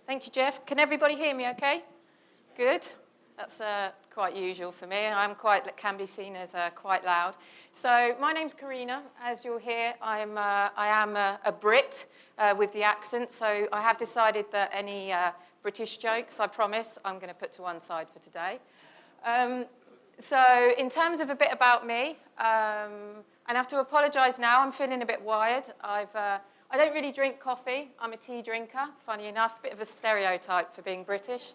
Thank you, Jeff. Can everybody hear me okay? Good. That's quite usual for me. Can be seen as quite loud. So my name's Carina. As you'll hear, I am a Brit with the accent. So I have decided that any British jokes, I promise, I'm going to put to one side for today. So in terms of a bit about me, and I have to apologise now. I'm feeling a bit wired. I don't really drink coffee. I'm a tea drinker, funny enough, a bit of a stereotype for being British.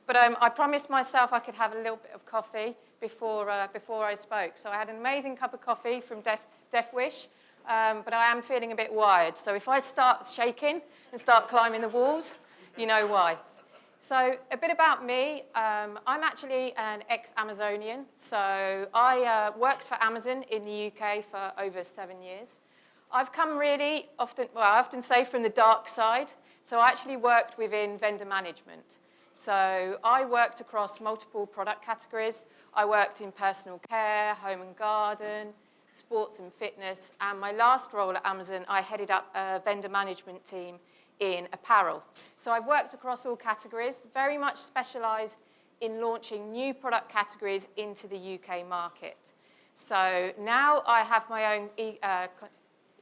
But I promised myself I could have a little bit of coffee before I spoke. So I had an amazing cup of coffee from Death Wish, but I am feeling a bit wired. So if I start shaking and start climbing the walls, you know why. So a bit about me. I'm actually an ex-Amazonian. So I worked for Amazon in the UK for over 7 years. I've come really often, well, I often say from the dark side. So I actually worked within vendor management. So I worked across multiple product categories. I worked in personal care, home and garden, sports and fitness. And my last role at Amazon, I headed up a vendor management team in apparel. So I've worked across all categories, very much specialised in launching new product categories into the UK market. So now I have my own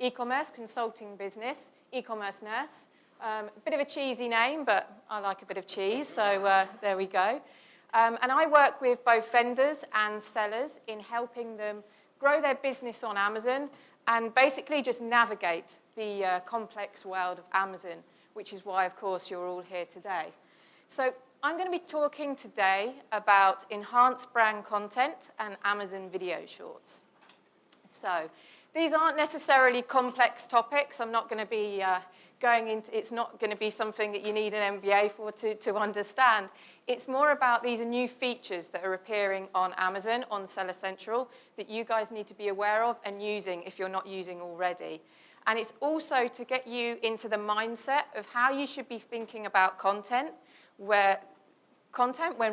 e-commerce consulting business, e-commerce nurse. A bit of a cheesy name, but I like a bit of cheese, so there we go. And I work with both vendors and sellers in helping them grow their business on Amazon and basically just navigate the complex world of Amazon, which is why, of course, you're all here today. So I'm going to be talking today about enhanced brand content and Amazon video shorts. So these aren't necessarily complex topics. I'm not going to be going into, it's not going to be something that you need an MBA for to understand. It's more about these new features that are appearing on Amazon, on Seller Central, that you guys need to be aware of and using if you're not using already. And it's also to get you into the mindset of how you should be thinking about content when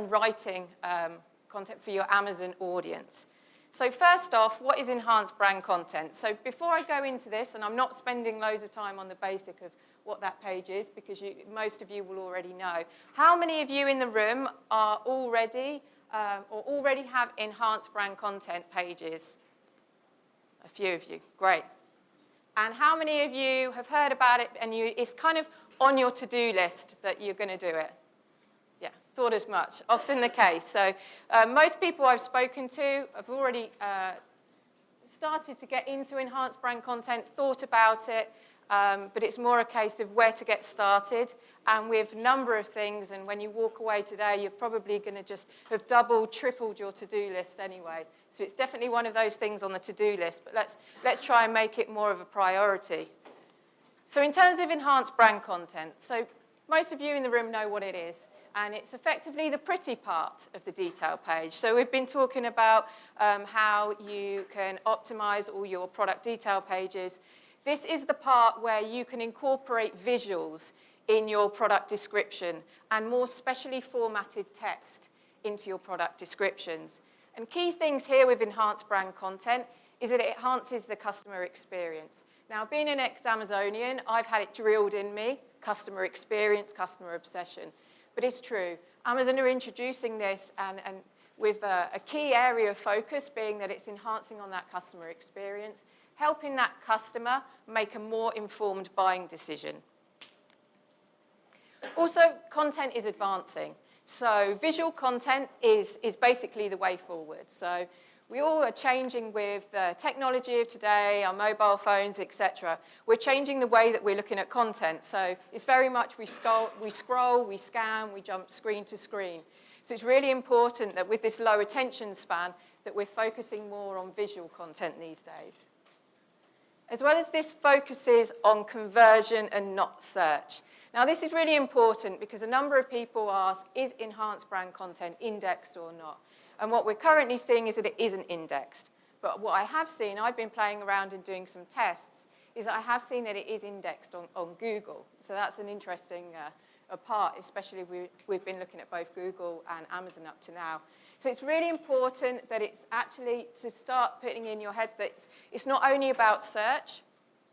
writing content for your Amazon audience. So first off, what is enhanced brand content? So before I go into this, and I'm not spending loads of time on the basic of what that page is, because most of you will already know. How many of you in the room are already, or already have enhanced brand content pages? A few of you, great. And how many of you have heard about it and it's kind of on your to-do list that you're going to do it? Yeah, thought as much. Often the case. So most people I've spoken to have already started to get into enhanced brand content, thought about it, but it's more a case of where to get started. And with a number of things, and when you walk away today, you're probably going to just have doubled, tripled your to-do list anyway. So it's definitely one of those things on the to-do list, but let's try and make it more of a priority. So in terms of enhanced brand content, so most of you in the room know what it is. And it's effectively the pretty part of the detail page. So we've been talking about how you can optimize all your product detail pages. This is the part where you can incorporate visuals in your product description and more specially formatted text into your product descriptions. And key things here with enhanced brand content is that it enhances the customer experience. Now, being an ex-Amazonian, I've had it drilled in me, customer experience, customer obsession. But it's true. Amazon are introducing this and with a key area of focus being that it's enhancing on that customer experience, helping that customer make a more informed buying decision. Also, content is advancing. So visual content is basically the way forward. So we all are changing with the technology of today, our mobile phones, etc. We're changing the way that we're looking at content. So it's very much we scroll, we scan, we jump screen to screen. So it's really important that with this low attention span that we're focusing more on visual content these days. As well as this focuses on conversion and not search. Now this is really important because a number of people ask, is enhanced brand content indexed or not? And what we're currently seeing is that it isn't indexed. But what I have seen, I've been playing around and doing some tests, is that I have seen that it is indexed on Google. So that's an interesting part, especially we've been looking at both Google and Amazon up to now. So it's really important that it's actually to start putting in your head that it's not only about search,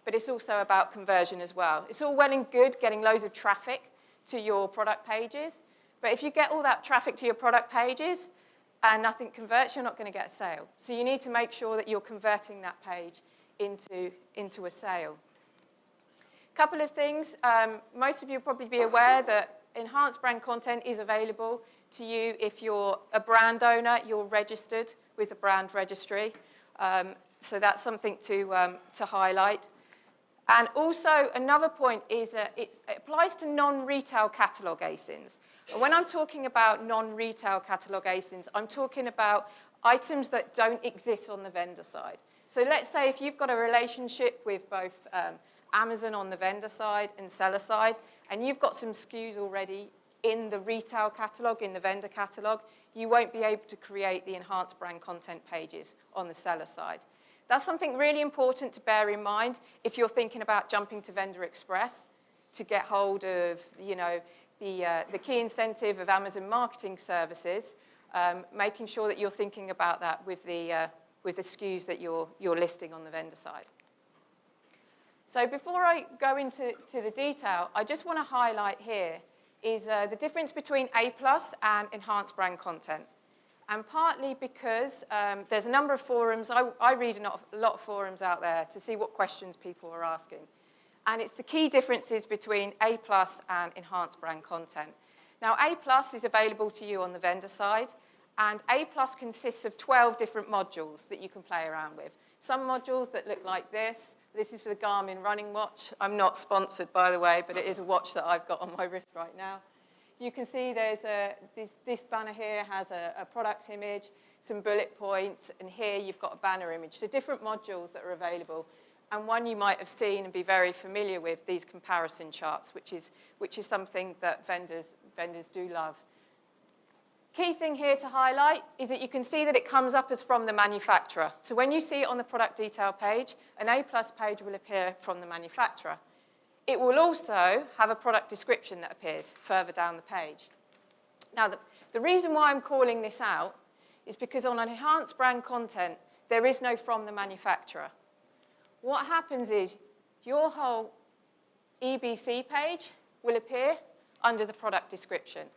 but it's also about conversion as well. It's all well and good getting loads of traffic to your product pages. But if you get all that traffic to your product pages and nothing converts, you're not going to get a sale. So you need to make sure that you're converting that page into a sale. Couple of things. Most of you will probably be aware that enhanced brand content is available to you if you're a brand owner, you're registered with the brand registry. So that's something to highlight. And also, another point is that it applies to non-retail catalog ASINs. And when I'm talking about non-retail catalog ASINs, I'm talking about items that don't exist on the vendor side. So let's say if you've got a relationship with both Amazon on the vendor side and seller side, and you've got some SKUs already in the retail catalog, in the vendor catalog, you won't be able to create the enhanced brand content pages on the seller side. That's something really important to bear in mind if you're thinking about jumping to Vendor Express to get hold of, you know, the key incentive of Amazon Marketing Services, making sure that you're thinking about that with the SKUs that you're listing on the vendor side. So before I go into the detail, I just want to highlight here is the difference between A+ and enhanced brand content. And partly because there's a number of forums, I read a lot of forums out there to see what questions people are asking. And it's the key differences between A+ and enhanced brand content. Now, A+ is available to you on the vendor side, and A+ consists of 12 different modules that you can play around with. Some modules that look like this. This is for the Garmin running watch. I'm not sponsored, by the way, but it is a watch that I've got on my wrist right now. You can see there's this banner here has a product image, some bullet points, and here you've got a banner image. So different modules that are available. And one you might have seen and be very familiar with, these comparison charts, which is something that vendors do love. Key thing here to highlight is that you can see that it comes up as from the manufacturer. So when you see it on the product detail page, an A+ page will appear from the manufacturer. It will also have a product description that appears further down the page. Now, the reason why I'm calling this out is because on enhanced brand content, there is no from the manufacturer. What happens is your whole EBC page will appear under the product description.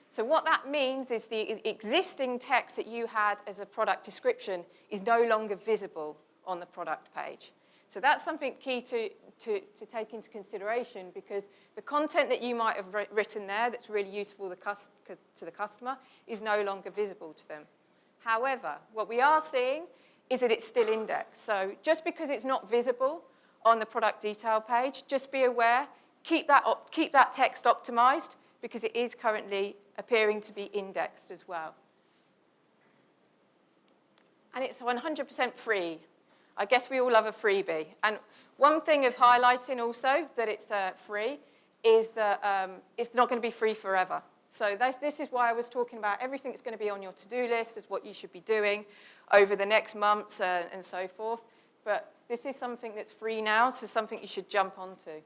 So what that means is the existing text that you had as a product description is no longer visible on the product page. So that's something key to take into consideration, because the content that you might have written there that's really useful to the customer is no longer visible to them. However, what we are seeing is that it's still indexed. So just because it's not visible on the product detail page, just be aware, keep that text optimized, because it is currently appearing to be indexed as well. And it's 100% free. I guess we all love a freebie. And one thing of highlighting also that it's free is that it's not going to be free forever. So this is why I was talking about everything that's going to be on your to-do list is what you should be doing over the next months and so forth. But this is something that's free now, so something you should jump onto.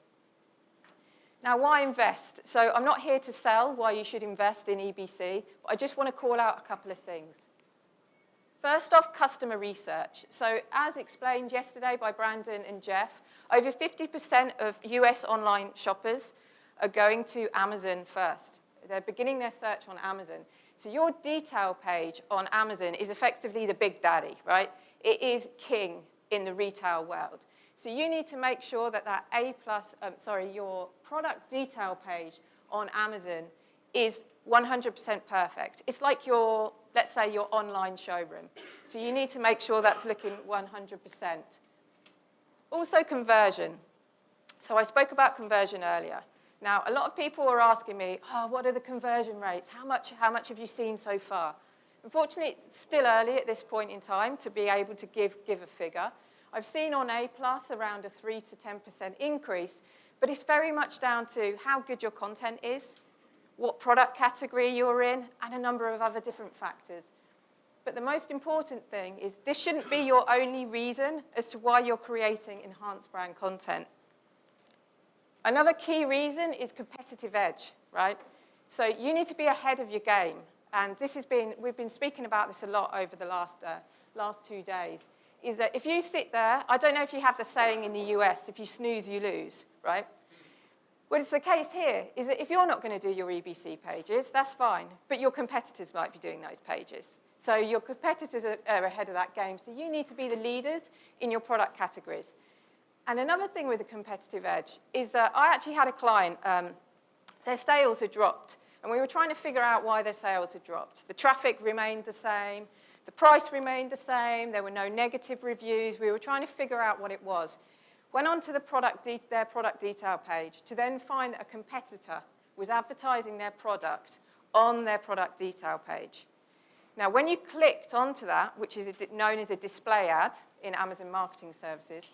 Now, why invest? So I'm not here to sell why you should invest in EBC, but I just want to call out a couple of things. First off, customer research. So as explained yesterday by Brandon and Jeff, over 50% of US online shoppers are going to Amazon first. They're beginning their search on Amazon. So your detail page on Amazon is effectively the big daddy, right? It is king in the retail world. So you need to make sure that your product detail page on Amazon is 100% perfect. It's like let's say your online showroom. So you need to make sure that's looking 100%. Also conversion. So I spoke about conversion earlier. Now, a lot of people are asking me, what are the conversion rates? How much have you seen so far? Unfortunately, it's still early at this point in time to be able to give a figure. I've seen on A+ around a 3 to 10% increase, but it's very much down to how good your content is, what product category you're in, and a number of other different factors. But the most important thing is this shouldn't be your only reason as to why you're creating enhanced brand content. Another key reason is competitive edge, right? So you need to be ahead of your game. And we've been speaking about this a lot over the last 2 days, is that if you sit there, I don't know if you have the saying in the US, if you snooze, you lose, right? What is the case here is that if you're not going to do your EBC pages, that's fine, but your competitors might be doing those pages. So your competitors are ahead of that game, so you need to be the leaders in your product categories. And another thing with a competitive edge is that I actually had a client, their sales had dropped, and we were trying to figure out why their sales had dropped. The traffic remained the same, the price remained the same, there were no negative reviews, we were trying to figure out what it was. Went on to their product detail page to then find that a competitor was advertising their product on their product detail page. Now, when you clicked onto that, which is known as a display ad in Amazon Marketing Services,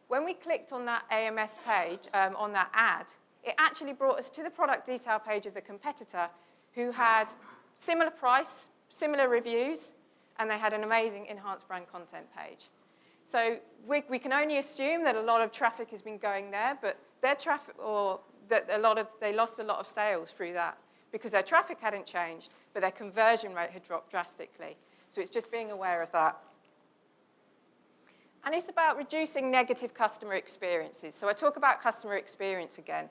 when we clicked on that AMS page, on that ad, it actually brought us to the product detail page of the competitor who had similar price, similar reviews, and they had an amazing enhanced brand content page. So we can only assume that a lot of traffic has been going there, but their traffic, or that they lost a lot of sales through that because their traffic hadn't changed, but their conversion rate had dropped drastically. So it's just being aware of that. And it's about reducing negative customer experiences. So I talk about customer experience again.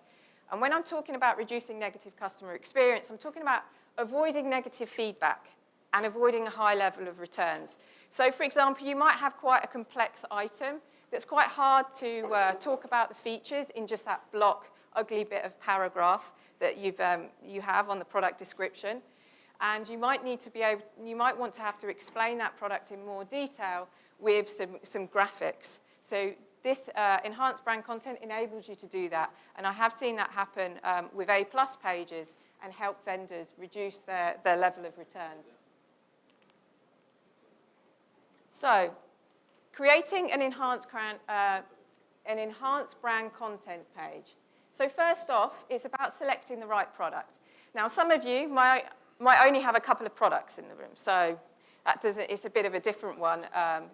And when I'm talking about reducing negative customer experience, I'm talking about avoiding negative feedback and avoiding a high level of returns. So for example, you might have quite a complex item that's quite hard to talk about the features in just that block, ugly bit of paragraph that you have on the product description. And you might want to have to explain that product in more detail with some graphics. So this enhanced brand content enables you to do that. And I have seen that happen with A+ pages and help vendors reduce their level of returns. So, creating an enhanced brand content page. So first off, it's about selecting the right product. Now, some of you might only have a couple of products in the room, so it's a bit of a different one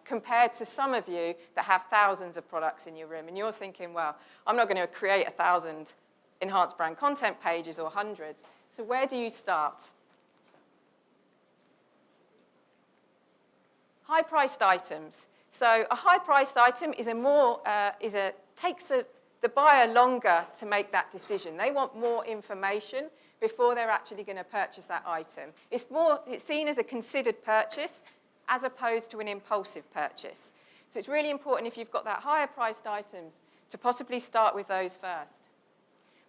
compared to some of you that have thousands of products in your room, and you're thinking, well, I'm not going to create 1,000 enhanced brand content pages or hundreds. So where do you start? High-priced items. So a high-priced item takes the buyer longer to make that decision. They want more information before they're actually going to purchase that item. It's seen as a considered purchase as opposed to an impulsive purchase. So it's really important if you've got that higher-priced items to possibly start with those first.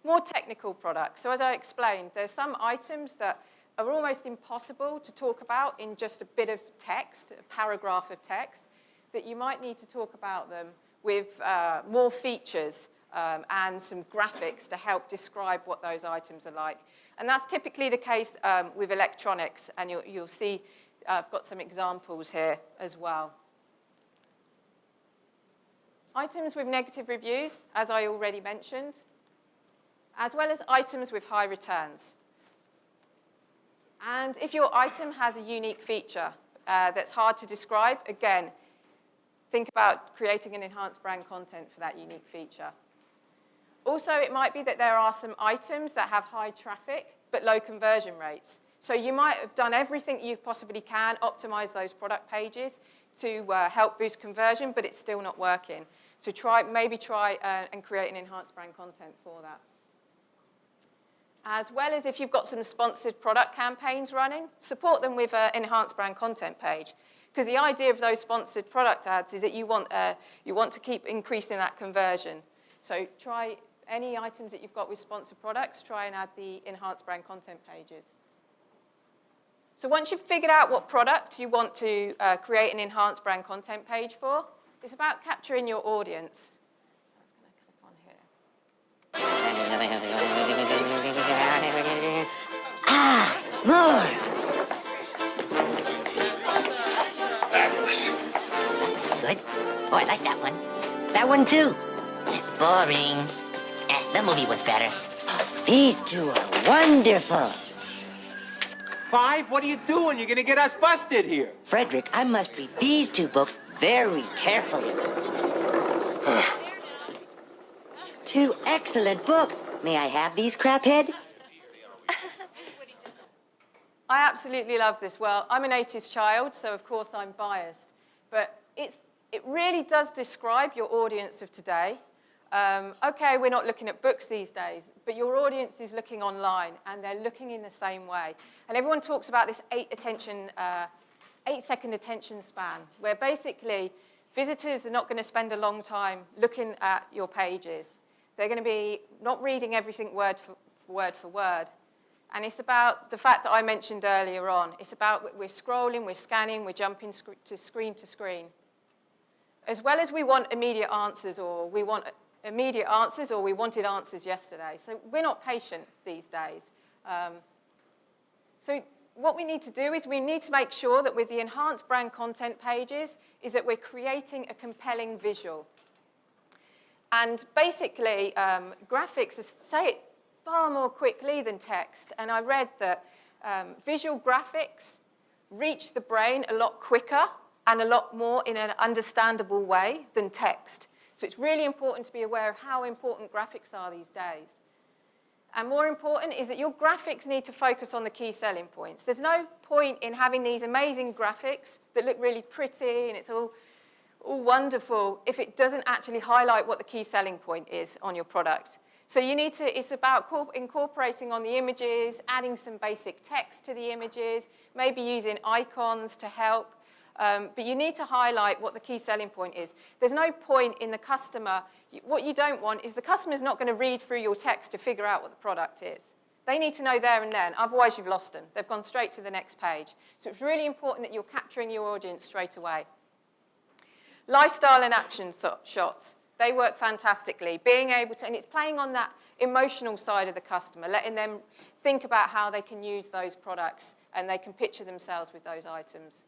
More technical products. So as I explained, there's some items that are almost impossible to talk about in just a bit of text, a paragraph of text, that you might need to talk about them with more features and some graphics to help describe what those items are like. And that's typically the case with electronics, and you'll see I've got some examples here as well. Items with negative reviews, as I already mentioned, as well as items with high returns. And if your item has a unique feature that's hard to describe, again, think about creating an enhanced brand content for that unique feature. Also, it might be that there are some items that have high traffic but low conversion rates. So you might have done everything you possibly can, optimize those product pages to help boost conversion, but it's still not working. So maybe try and create an enhanced brand content for that. As well as if you've got some sponsored product campaigns running, support them with an enhanced brand content page. Because the idea of those sponsored product ads is that you want to keep increasing that conversion. So try any items that you've got with sponsored products, try and add the enhanced brand content pages. So once you've figured out what product you want to create an enhanced brand content page for, it's about capturing your audience. I was going to click on here. More! Fabulous. That was good. Oh, I like that one. That one, too. Boring. The movie was better. These two are wonderful. Five? What are you doing? You're gonna get us busted here. Frederick, I must read these two books very carefully. Two excellent books. May I have these, Craphead? I absolutely love this. Well, I'm an 80s child, so of course I'm biased. But it really does describe your audience of today. Okay, we're not looking at books these days, but your audience is looking online, and they're looking in the same way. And everyone talks about this 8-second attention span, where basically visitors are not going to spend a long time looking at your pages. They're going to be not reading everything word for word. And it's about the fact that I mentioned earlier on. It's about we're scrolling, we're scanning, we're jumping to screen. As well as we want immediate answers, or we wanted answers yesterday. So we're not patient these days. So what we need to do is we need to make sure that with the enhanced brand content pages is that we're creating a compelling visual. And basically, graphics say it far more quickly than text. And I read that visual graphics reach the brain a lot quicker and a lot more in an understandable way than text. So it's really important to be aware of how important graphics are these days. And more important is that your graphics need to focus on the key selling points. There's no point in having these amazing graphics that look really pretty and it's all wonderful if it doesn't actually highlight what the key selling point is on your product. So you need to, it's about incorporating on the images, adding some basic text to the images, maybe using icons to help. But you need to highlight what the key selling point is. There's no point in the customer. What you don't want is the customer's not going to read through your text to figure out what the product is. They need to know there and then, otherwise you've lost them. They've gone straight to the next page. So it's really important that you're capturing your audience straight away. Lifestyle and action shots, they work fantastically. Being able to, and it's playing on that emotional side of the customer, letting them think about how they can use those products and they can picture themselves with those items.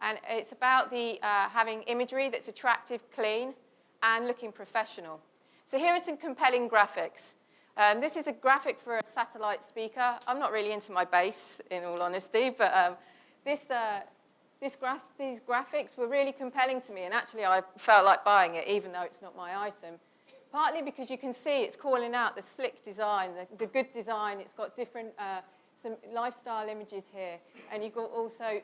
And it's about having imagery that's attractive, clean, and looking professional. So here are some compelling graphics. This is a graphic for a satellite speaker. I'm not really into my bass, in all honesty, but these graphics were really compelling to me, and actually I felt like buying it, even though it's not my item. Partly because you can see it's calling out the slick design, the good design. It's got different some lifestyle images here. And you've got also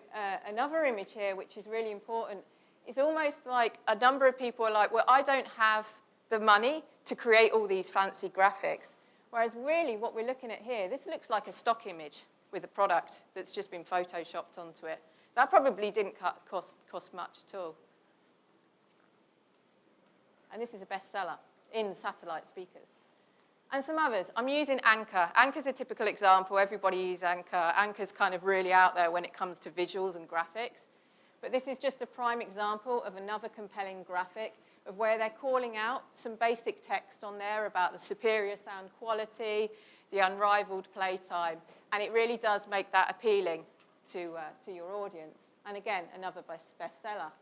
another image here, which is really important. It's almost like a number of people are like, well, I don't have the money to create all these fancy graphics. Whereas really what we're looking at here, this looks like a stock image with a product that's just been photoshopped onto it. That probably didn't cost much at all. And this is a bestseller in satellite speakers. And some others. I'm using Anchor. Anchor's a typical example. Everybody uses Anchor. Anchor's kind of really out there when it comes to visuals and graphics. But this is just a prime example of another compelling graphic of where they're calling out some basic text on there about the superior sound quality, the unrivaled playtime. And it really does make that appealing to your audience. And again, another bestseller.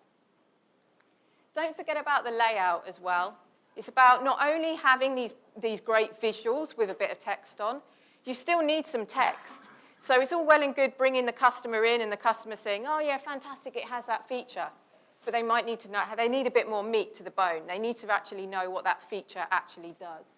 Don't forget about the layout as well. It's about not only having these great visuals with a bit of text on, you still need some text. So it's all well and good bringing the customer in and the customer saying, oh yeah, fantastic, it has that feature. But they might need to know, they need a bit more meat to the bone. They need to actually know what that feature actually does.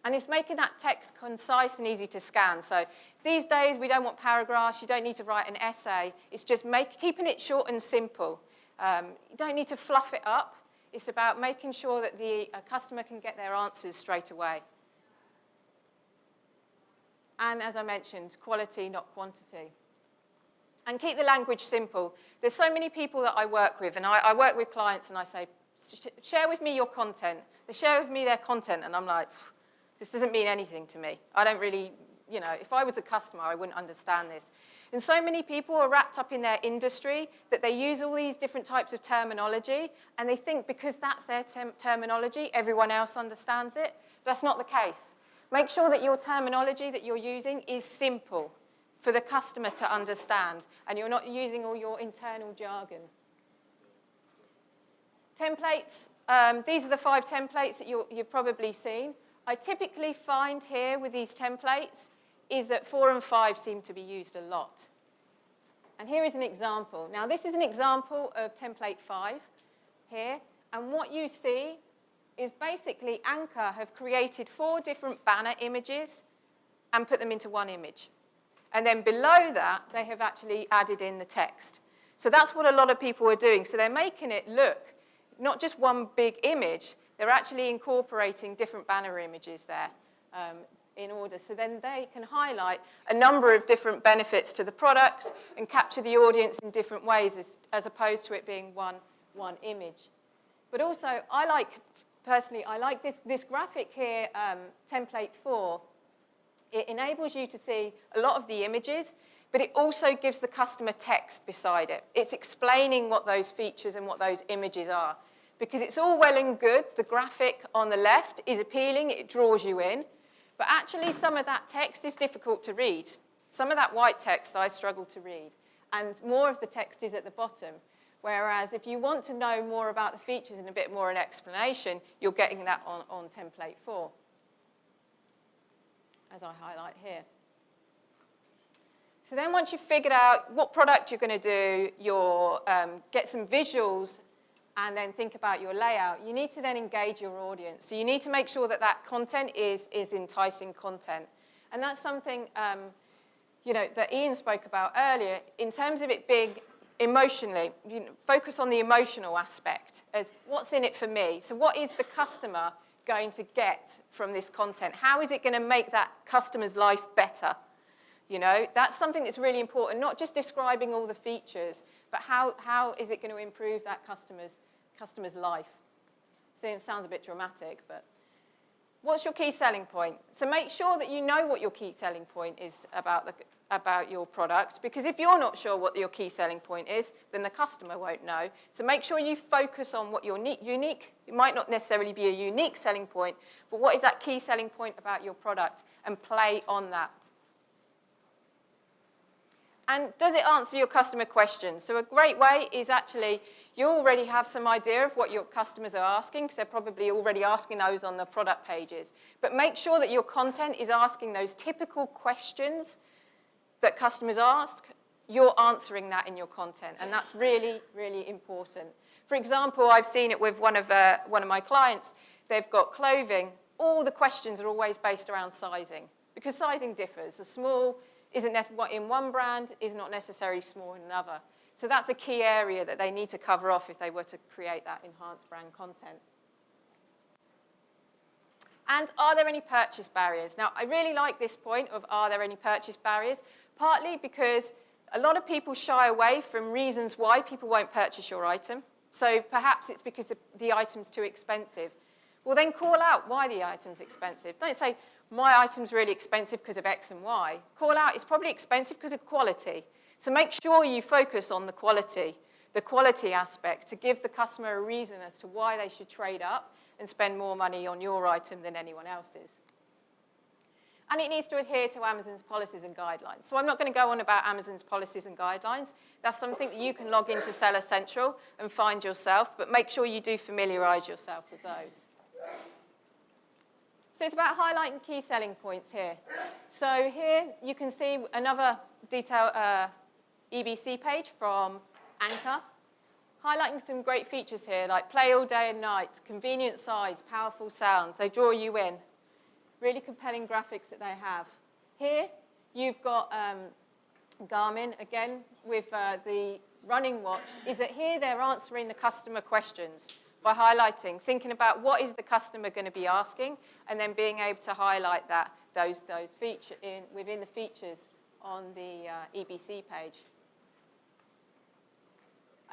And it's making that text concise and easy to scan. So these days, we don't want paragraphs. You don't need to write an essay. It's just keeping it short and simple. You don't need to fluff it up. It's about making sure that the customer can get their answers straight away. And as I mentioned, quality, not quantity. And keep the language simple. There's so many people that I work with, and I work with clients, and I say, share with me your content. They share with me their content, and I'm like, this doesn't mean anything to me. I don't really, if I was a customer, I wouldn't understand this. And so many people are wrapped up in their industry that they use all these different types of terminology, and they think because that's their terminology, everyone else understands it. That's not the case. Make sure that your terminology that you're using is simple for the customer to understand, and you're not using all your internal jargon. Templates. These are the 5 templates that you've probably seen. I typically find here with these templates is that 4 and 5 seem to be used a lot. And here is an example. Now, this is an example of template 5 here. And what you see is basically Anchor have created 4 different banner images and put them into one image. And then below that, they have actually added in the text. So that's what a lot of people are doing. So they're making it look not just one big image, they're actually incorporating different banner images there in order. So then they can highlight a number of different benefits to the products and capture the audience in different ways as opposed to it being one image. But also, personally, I like this graphic here, template 4. It enables you to see a lot of the images, but it also gives the customer text beside it. It's explaining what those features and what those images are. Because it's all well and good, the graphic on the left is appealing, it draws you in, but actually some of that text is difficult to read. Some of that white text I struggle to read, and more of the text is at the bottom. Whereas if you want to know more about the features and a bit more an explanation, you're getting that on template 4, as I highlight here. So then once you've figured out what product you're going to do, you'll get some visuals and then think about your layout, you need to then engage your audience. So you need to make sure that that content is enticing content. And that's something that Ian spoke about earlier in terms of it being emotionally, focus on the emotional aspect as what's in it for me. So what is the customer going to get from this content? How is it going to make that customer's life better? That's something that's really important, not just describing all the features, but how is it going to improve that customer's life? So it sounds a bit dramatic, but what's your key selling point? So make sure that you know what your key selling point is about your product, because if you're not sure what your key selling point is, then the customer won't know. So make sure you focus on what your unique, it might not necessarily be a unique selling point, but what is that key selling point about your product, and play on that. And does it answer your customer questions? So a great way is actually, you already have some idea of what your customers are asking, because they're probably already asking those on the product pages. But make sure that your content is asking those typical questions that customers ask. You're answering that in your content, and that's really, really important. For example, I've seen it with one of my clients. They've got clothing. All the questions are always based around sizing, because sizing differs. A small isn't in one brand, is not necessarily small in another. So that's a key area that they need to cover off if they were to create that enhanced brand content. And are there any purchase barriers? Now, I really like this point of are there any purchase barriers, partly because a lot of people shy away from reasons why people won't purchase your item. So perhaps it's because the item's too expensive. Well, then call out why the item's expensive. Don't say, my item's really expensive because of X and Y. Call out, it's probably expensive because of quality. So make sure you focus on the quality aspect to give the customer a reason as to why they should trade up and spend more money on your item than anyone else's. And it needs to adhere to Amazon's policies and guidelines. So I'm not going to go on about Amazon's policies and guidelines. That's something that you can log into Seller Central and find yourself, but make sure you do familiarize yourself with those. So it's about highlighting key selling points here. So here you can see another detailed EBC page from Anchor, highlighting some great features here, like play all day and night, convenient size, powerful sound. They draw you in. Really compelling graphics that they have. Here you've got Garmin, again, with the running watch, is that here they're answering the customer questions by highlighting, thinking about what is the customer going to be asking, and then being able to highlight those features within the features on the EBC page.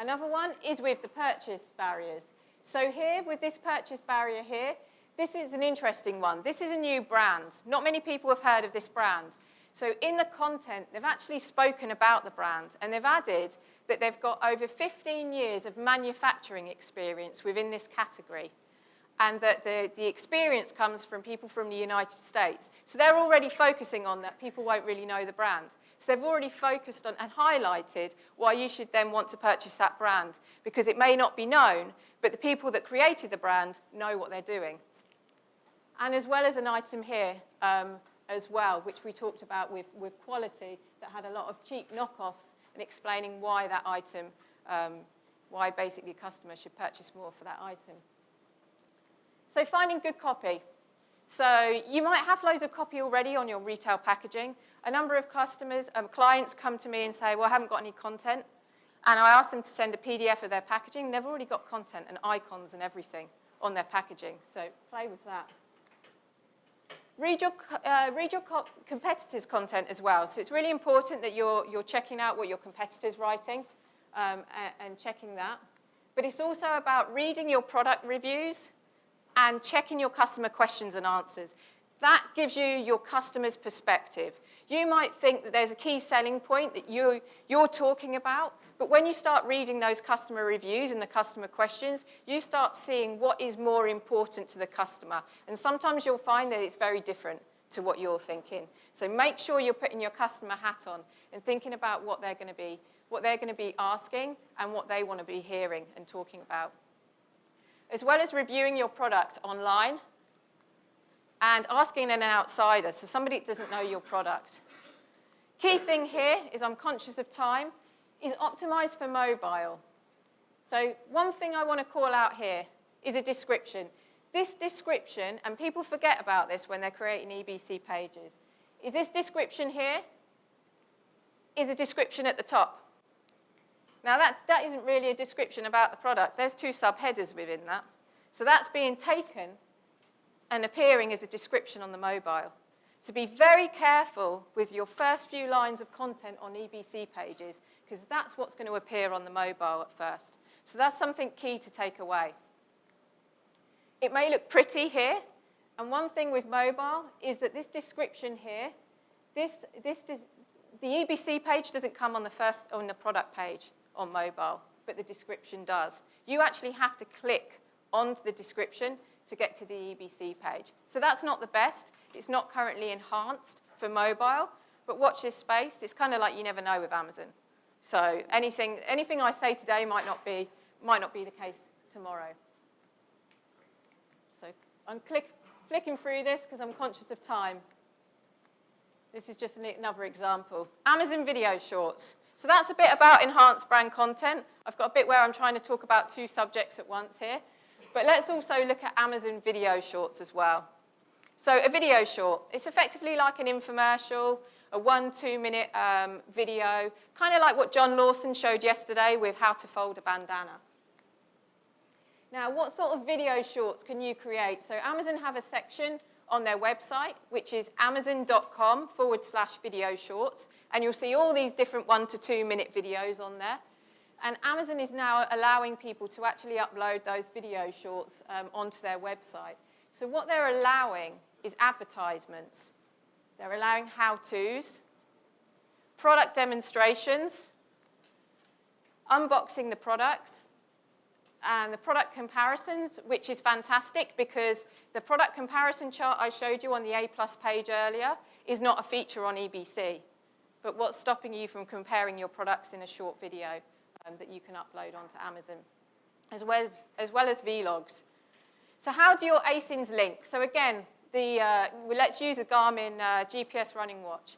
Another one is with the purchase barriers. So here, with this purchase barrier here, this is an interesting one. This is a new brand. Not many people have heard of this brand. So in the content, they've actually spoken about the brand, and they've added that they've got over 15 years of manufacturing experience within this category, and that the experience comes from people from the United States. So they're already focusing on that. People won't really know the brand. So they've already focused on and highlighted why you should then want to purchase that brand, because it may not be known, but the people that created the brand know what they're doing. And as well as an item here as well, which we talked about with quality, that had a lot of cheap knockoffs, and explaining why that item, why basically customers should purchase more for that item. So finding good copy. So you might have loads of copy already on your retail packaging. A number of customers, clients come to me and say, well, I haven't got any content. And I asked them to send a PDF of their packaging. They've already got content and icons and everything on their packaging. So play with that. Read your competitors' content as well. So it's really important that you're checking out what your competitor's writing and checking that. But it's also about reading your product reviews and checking your customer questions and answers. That gives you your customer's perspective. You might think that there's a key selling point that you're talking about, but when you start reading those customer reviews and the customer questions, you start seeing what is more important to the customer. And sometimes you'll find that it's very different to what you're thinking. So make sure you're putting your customer hat on and thinking about what they're going to be asking and what they want to be hearing and talking about. As well as reviewing your product online and asking an outsider, so somebody that doesn't know your product. Key thing here is, I'm conscious of time, is optimized for mobile. So one thing I want to call out here is a description. This description, and people forget about this when they're creating EBC pages, is this description here is a description at the top. Now that isn't really a description about the product. There's 2 subheaders within that. So that's being taken and appearing as a description on the mobile. So be very careful with your first few lines of content on EBC pages, because that's what's going to appear on the mobile at first. So that's something key to take away. It may look pretty here, and one thing with mobile is that this description here, the EBC page doesn't come on the product page on mobile, but the description does. You actually have to click onto the description to get to the EBC page. So that's not the best. It's not currently enhanced for mobile, but watch this space. It's kind of like you never know with Amazon. So anything I say today might not be the case tomorrow. So I'm flicking through this because I'm conscious of time. This is just another example. Amazon Video Shorts. So that's a bit about enhanced brand content. I've got a bit where I'm trying to talk about 2 subjects at once here. But let's also look at Amazon Video Shorts as well. So a video short, it's effectively like an infomercial, a 1-2 minute video, kind of like what John Lawson showed yesterday with how to fold a bandana. Now, what sort of video shorts can you create? So Amazon have a section on their website, which is amazon.com/video shorts, and you'll see all these different 1 to 2 minute videos on there. And Amazon is now allowing people to actually upload those video shorts onto their website. So what they're allowing is advertisements. They're allowing how-tos, product demonstrations, unboxing the products, and the product comparisons, which is fantastic because the product comparison chart I showed you on the A+ page earlier is not a feature on EBC. But what's stopping you from comparing your products in a short video that you can upload onto Amazon, as well as vlogs. So how do your ASINs link? So again, let's use a Garmin GPS running watch.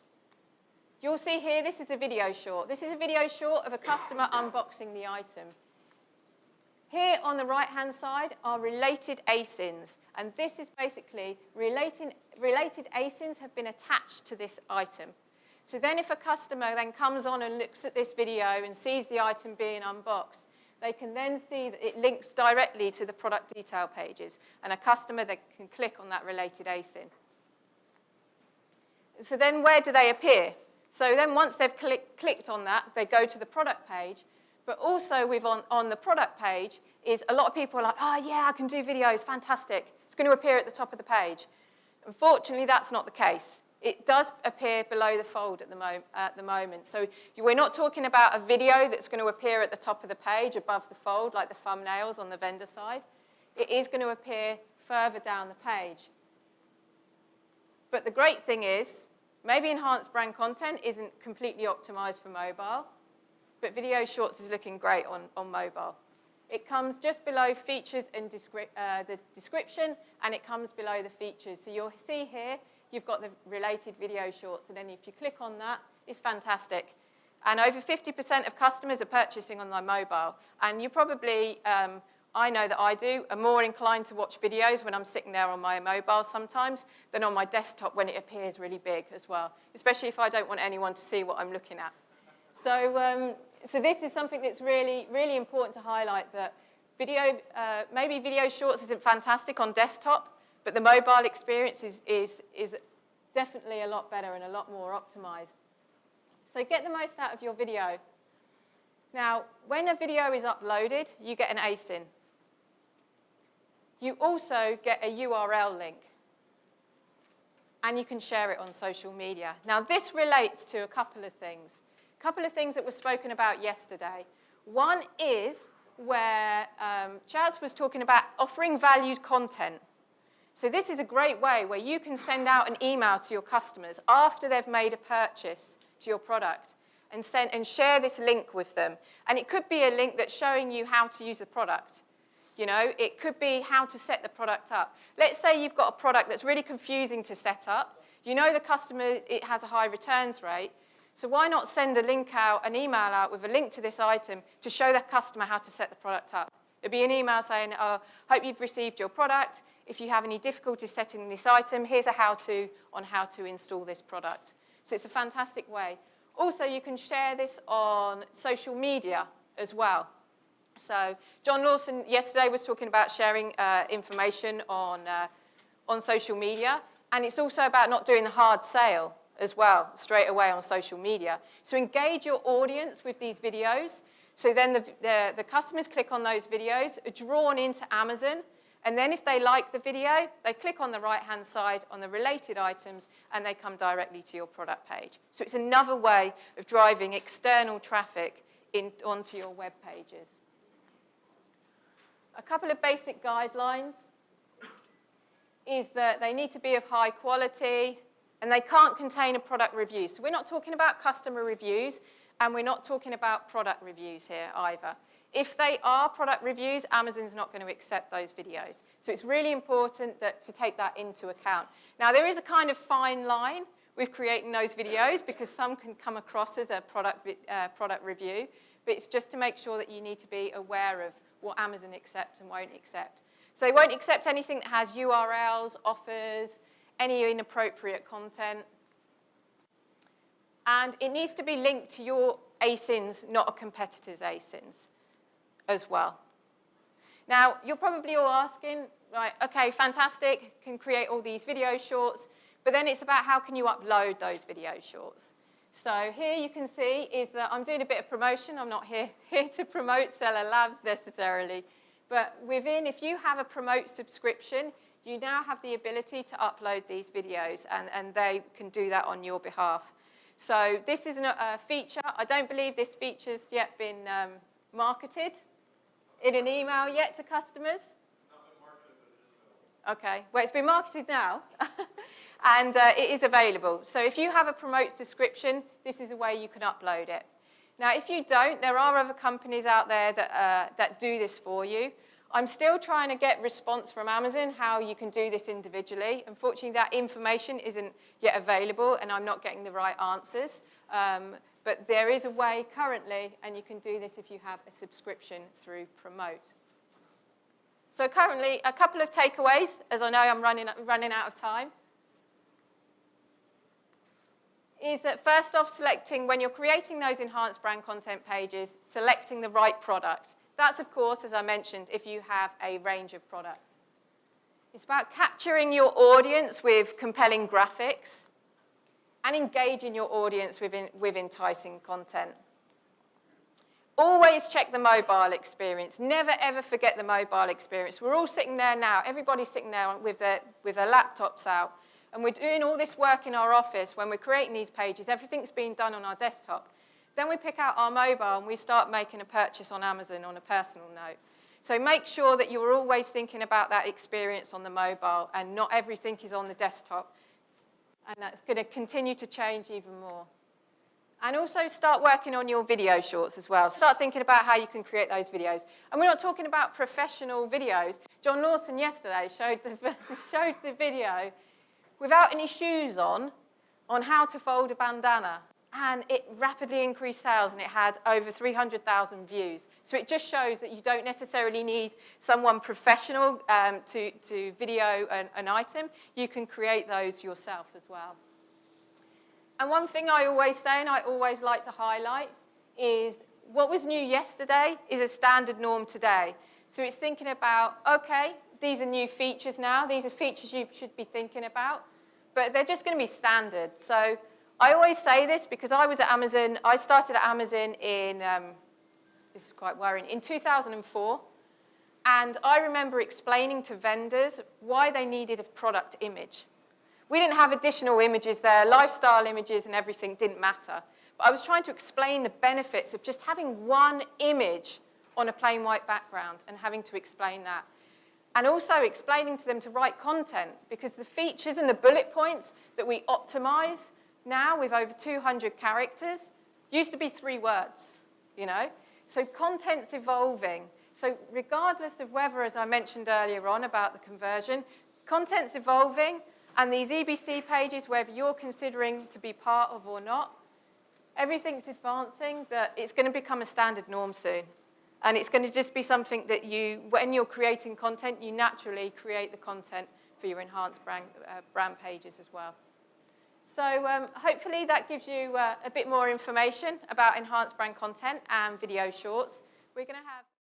You'll see here, this is a video short. This is a video short of a customer unboxing the item. Here on the right-hand side are related ASINs, and this is basically related ASINs have been attached to this item. So then if a customer then comes on and looks at this video and sees the item being unboxed, they can then see that it links directly to the product detail pages, and a customer then can click on that related ASIN. So then where do they appear? So then once they've clicked on that, they go to the product page, but also on the product page is a lot of people are like, oh yeah, I can do videos, fantastic. It's going to appear at the top of the page. Unfortunately, that's not the case. It does appear below the fold at the moment. So we're not talking about a video that's going to appear at the top of the page above the fold, like the thumbnails on the vendor side. It is going to appear further down the page. But the great thing is, maybe enhanced brand content isn't completely optimized for mobile, but video shorts is looking great on mobile. It comes just below features and the description, and it comes below the features. So you'll see here, you've got the related video shorts, and then if you click on that, it's fantastic. And over 50% of customers are purchasing on their mobile. And you probably, I know that I do, are more inclined to watch videos when I'm sitting there on my mobile sometimes than on my desktop when it appears really big as well, especially if I don't want anyone to see what I'm looking at. So So this is something that's really, really important to highlight, that video, maybe video shorts isn't fantastic on desktop, but the mobile experience is definitely a lot better and a lot more optimized. So get the most out of your video. Now, when a video is uploaded, you get an ASIN. You also get a URL link, and you can share it on social media. Now, this relates to a couple of things. A couple of things that were spoken about yesterday. One is where Chaz was talking about offering valued content. So this is a great way where you can send out an email to your customers after they've made a purchase to your product and share this link with them. And it could be a link that's showing you how to use the product. You know, it could be how to set the product up. Let's say you've got a product that's really confusing to set up. You know the customer, it has a high returns rate. So why not send a link out, an email out with a link to this item to show the customer how to set the product up? It'd be an email saying, oh, hope you've received your product. If you have any difficulty setting this item, here's a how-to on how to install this product. So it's a fantastic way. Also, you can share this on social media as well. So John Lawson yesterday was talking about sharing information on social media. And it's also about not doing the hard sale as well, straight away on social media. So engage your audience with these videos. So then the customers click on those videos, are drawn into Amazon, and then if they like the video, they click on the right-hand side on the related items, and they come directly to your product page. So it's another way of driving external traffic onto your web pages. A couple of basic guidelines is that they need to be of high quality, and they can't contain a product review. So we're not talking about customer reviews, and we're not talking about product reviews here either. If they are product reviews, Amazon's not going to accept those videos. So it's really important to take that into account. Now, there is a kind of fine line with creating those videos, because some can come across as a product review, but it's just to make sure that you need to be aware of what Amazon accept and won't accept. So they won't accept anything that has URLs, offers, any inappropriate content. And it needs to be linked to your ASINs, not a competitor's ASINs as well. Now, you're probably all asking, right, okay, fantastic, can create all these video shorts, but then it's about how can you upload those video shorts. So here you can see is that I'm doing a bit of promotion. I'm not here to promote Seller Labs necessarily. But within, if you have a Promote subscription, you now have the ability to upload these videos, and they can do that on your behalf. So this is a feature. I don't believe this feature's yet been marketed in an email yet to customers. It's not been marketed, but it is available. Okay, well, it's been marketed now, and it is available. So if you have a Promote subscription, this is a way you can upload it. Now, if you don't, there are other companies out there that do this for you. I'm still trying to get response from Amazon how you can do this individually. Unfortunately, that information isn't yet available, and I'm not getting the right answers. But there is a way currently, and you can do this if you have a subscription through Promote. So currently, a couple of takeaways, as I know I'm running out of time, is that first off, selecting, when you're creating those enhanced brand content pages, selecting the right product. That's, of course, as I mentioned, if you have a range of products. It's about capturing your audience with compelling graphics and engaging your audience with enticing content. Always check the mobile experience. Never, ever forget the mobile experience. We're all sitting there now. Everybody's sitting there with their laptops out. And we're doing all this work in our office when we're creating these pages. Everything's being done on our desktop. Then we pick out our mobile and we start making a purchase on Amazon on a personal note. So make sure that you're always thinking about that experience on the mobile, and not everything is on the desktop. And that's going to continue to change even more. And also start working on your video shorts as well. Start thinking about how you can create those videos. And we're not talking about professional videos. John Lawson yesterday showed the video without any shoes on how to fold a bandana. And it rapidly increased sales, and it had over 300,000 views. So it just shows that you don't necessarily need someone professional to video an item. You can create those yourself as well. And one thing I always say, and I always like to highlight, is what was new yesterday is a standard norm today. So it's thinking about, okay, these are new features now. These are features you should be thinking about, but they're just going to be standard. So I always say this because I was at Amazon. I started at Amazon in, this is quite worrying, in 2004. And I remember explaining to vendors why they needed a product image. We didn't have additional images there. Lifestyle images and everything didn't matter. But I was trying to explain the benefits of just having one image on a plain white background and having to explain that. And also explaining to them to write content, because the features and the bullet points that we optimize now with over 200 characters used to be 3 words, you know? So content's evolving. So regardless of whether, as I mentioned earlier on about the conversion, content's evolving, and these EBC pages, whether you're considering to be part of or not, everything's advancing, that it's going to become a standard norm soon. And it's going to just be something that you, when you're creating content, you naturally create the content for your enhanced brand pages as well. So hopefully that gives you a bit more information about enhanced brand content and video shorts. We're going to have